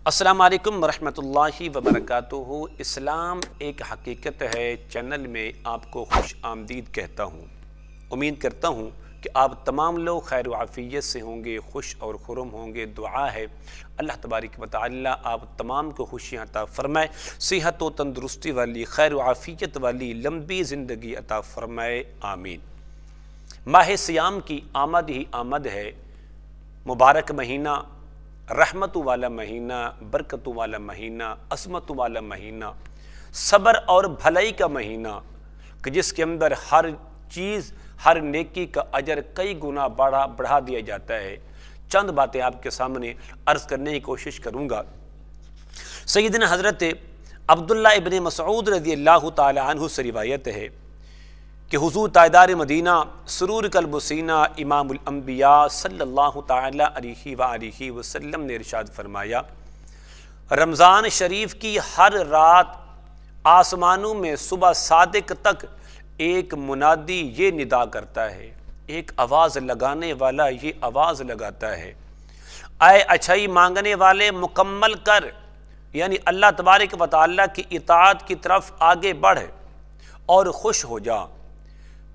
السلام علیکم ورحمۃ اللہ وبرکاتہ۔ اسلام ایک حقیقت ہے چینل میں آپ کو خوش آمدید کہتا ہوں۔ امید کرتا ہوں کہ آپ تمام لوگ خیر و عافیت سے ہوں گے، خوش اور خرم ہوں گے۔ دعا ہے اللہ تبارک و تعالی آپ تمام کو خوشیاں عطا فرمائے، صحت و تندرستی والی، خیر و عافیت والی لمبی زندگی عطا فرمائے، آمین۔ ماہ سیام کی آمد ہی آمد ہے، مبارک مہینہ، رحمت والا مہینہ، برکت والا مہینہ، عظمت والا مہینہ، صبر اور بھلائی کا مہینہ، کہ جس کے اندر ہر چیز، ہر نیکی کا اجر کئی گنا بڑھا دیا جاتا ہے۔ چند باتیں آپ کے سامنے عرض کرنے کی کوشش کروں گا۔ سیدنا حضرت عبداللہ ابن مسعود رضی اللہ تعالی عنہ سے روایت ہے کہ حضور تاجدار مدینہ سرور قلب و سینہ امام الانبیاء صلی اللہ تعالی علیہ وآلہ وسلم نے ارشاد فرمایا، رمضان شریف کی ہر رات آسمانوں میں صبح صادق تک ایک منادی یہ ندا کرتا ہے، ایک آواز لگانے والا یہ آواز لگاتا ہے، اے اچھائی مانگنے والے مکمل کر، یعنی اللہ تبارک و تعالی کی اطاعت کی طرف آگے بڑھ اور خوش ہو جا۔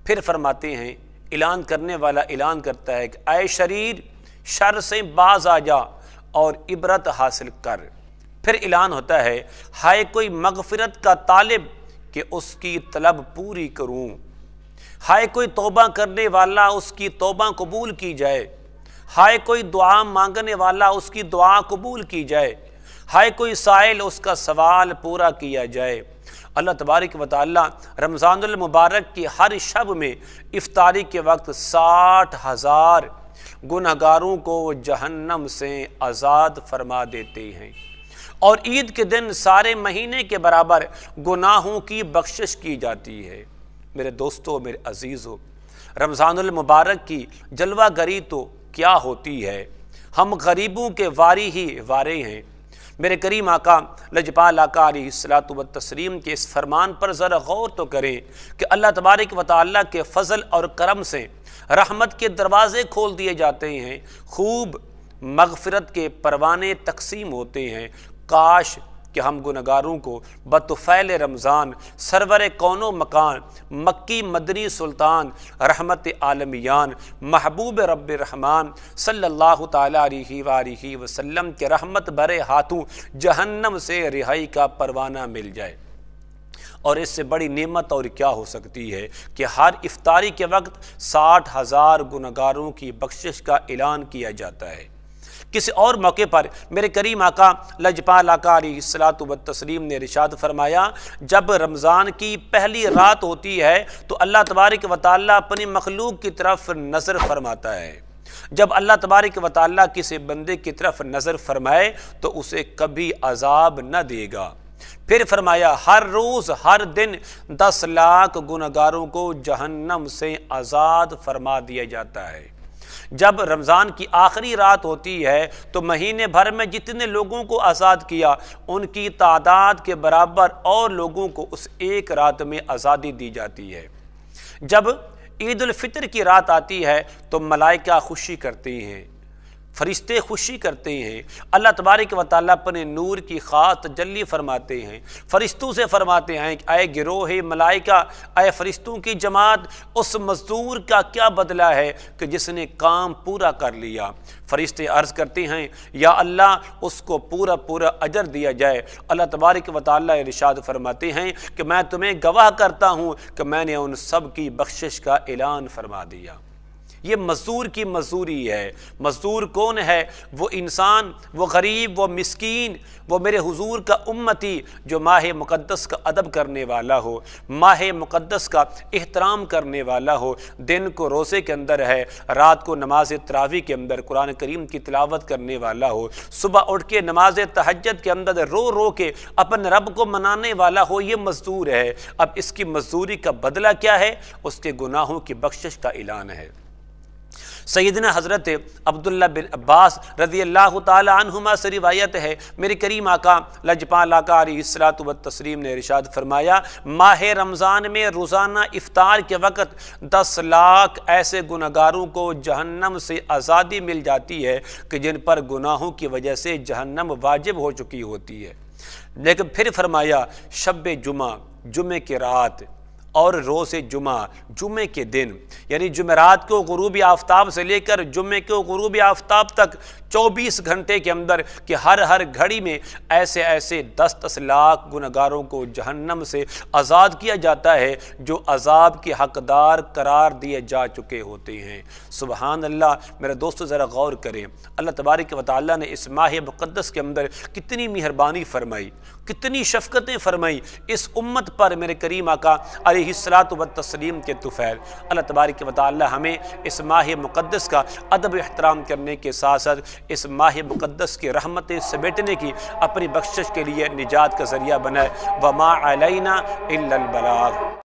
پھر فرماتے ہیں، اعلان کرنے والا اعلان کرتا ہے کہ اے شریر شر سے باز آ جا اور عبرت حاصل کر۔ پھر اعلان ہوتا ہے، ہائے کوئی مغفرت کا طالب کہ اس کی طلب پوری کروں، ہائے کوئی توبہ کرنے والا اس کی توبہ قبول کی جائے، ہائے کوئی دعا مانگنے والا اس کی دعا قبول کی جائے، ہائے کوئی سائل اس کا سوال پورا کیا جائے۔ اللہ تبارک و تعالی رمضان المبارک کی ہر شب میں افطاری کے وقت 60,000 گنہگاروں کو جہنم سے آزاد فرما دیتے ہیں، اور عید کے دن سارے مہینے کے برابر گناہوں کی بخشش کی جاتی ہے۔ میرے دوستو، میرے عزیزو، رمضان المبارک کی جلوہ گری تو کیا ہوتی ہے، ہم غریبوں کے واری ہی وارے ہیں۔ میرے کریم آقا لجپال آقا علیہ الصلوۃ والتسلیم کے اس فرمان پر ذرا غور تو کریں کہ اللہ تبارک و تعالی کے فضل اور کرم سے رحمت کے دروازے کھول دیے جاتے ہیں، خوب مغفرت کے پروانے تقسیم ہوتے ہیں۔ کاش کہ ہم گنہگاروں کو بطفیل رمضان سرور کون و مکان مکی مدنی سلطان رحمت عالمیان محبوب رب رحمان صلی اللہ تعالی علیہ وآلہ وسلم کے رحمت بھرے ہاتھوں جہنم سے رہائی کا پروانہ مل جائے۔ اور اس سے بڑی نعمت اور کیا ہو سکتی ہے کہ ہر افطاری کے وقت 60,000 گنہگاروں کی بخشش کا اعلان کیا جاتا ہے۔ کسی اور موقع پر میرے کریم آقا لجپال آقا علیہ الصلوۃ والتسلیم نے ارشاد فرمایا، جب رمضان کی پہلی رات ہوتی ہے تو اللہ تبارک و تعالی اپنی مخلوق کی طرف نظر فرماتا ہے۔ جب اللہ تبارک و تعالی کسی بندے کی طرف نظر فرمائے تو اسے کبھی عذاب نہ دے گا۔ پھر فرمایا، ہر روز ہر دن 10 لاکھ گنہگاروں کو جہنم سے آزاد فرما دیا جاتا ہے۔ جب رمضان کی آخری رات ہوتی ہے تو مہینے بھر میں جتنے لوگوں کو آزاد کیا ان کی تعداد کے برابر اور لوگوں کو اس ایک رات میں آزادی دی جاتی ہے۔ جب عید الفطر کی رات آتی ہے تو ملائکہ خوشی کرتے ہیں، فرشتے خوشی کرتے ہیں، اللہ تبارک و تعالیٰ اپنے نور کی خاص تجلی فرماتے ہیں، فرشتوں سے فرماتے ہیں کہ اے گروہ ملائکہ، اے فرشتوں کی جماعت، اس مزدور کا کیا بدلہ ہے کہ جس نے کام پورا کر لیا۔ فرشتے عرض کرتے ہیں، یا اللہ اس کو پورا اجر دیا جائے۔ اللہ تبارک و تعالیٰ ارشاد فرماتے ہیں کہ میں تمہیں گواہ کرتا ہوں کہ میں نے ان سب کی بخشش کا اعلان فرما دیا۔ یہ مزدور کی مزدوری ہے۔ مزدور کون ہے؟ وہ انسان، وہ غریب، وہ مسکین، وہ میرے حضور کا امتی جو ماہ مقدس کا ادب کرنے والا ہو، ماہ مقدس کا احترام کرنے والا ہو، دن کو روزے کے اندر ہے، رات کو نماز تراویح کے اندر قرآن کریم کی تلاوت کرنے والا ہو، صبح اٹھ کے نماز تہجد کے اندر رو رو کے اپنے رب کو منانے والا ہو، یہ مزدور ہے۔ اب اس کی مزدوری کا بدلہ کیا ہے؟ اس کے گناہوں کی بخشش کا اعلان ہے۔ سیدنا حضرت عبداللہ بن عباس رضی اللہ تعالی عنہما سے روایت ہے، میرے کریم آقا لجپال آقا علیہ الصلوۃ والتسلیم نے ارشاد فرمایا، ماہ رمضان میں روزانہ افطار کے وقت 10 لاکھ ایسے گناہگاروں کو جہنم سے آزادی مل جاتی ہے کہ جن پر گناہوں کی وجہ سے جہنم واجب ہو چکی ہوتی ہے۔ لیکن پھر فرمایا، شب جمعہ، جمعے کی رات اور روز جمعہ، جمعے کے دن، یعنی جمعرات کو غروب آفتاب سے لے کر جمعے کو غروب آفتاب تک 24 گھنٹے کے اندر کہ ہر گھڑی میں ایسے 10 لاکھ گناہگاروں کو جہنم سے آزاد کیا جاتا ہے جو عذاب کے حقدار قرار دیے جا چکے ہوتے ہیں۔ سبحان اللہ۔ میرے دوستو ذرا غور کریں، اللہ تبارک و تعالیٰ نے اس ماہ مقدس کے اندر کتنی مہربانی فرمائی، کتنی شفقتیں فرمائی اس امت پر، میرے کریم آقا علیہ الصلوۃ والتسلیم کے طفیل۔ اللہ تبارک و تعالی ہمیں اس ماہ مقدس کا ادب و احترام کرنے کے ساتھ ساتھ اس ماہ مقدس کی رحمتیں سمیٹنے کی اپنی بخشش کے لیے نجات کا ذریعہ بنائے۔ وما علینا الا البلاغ۔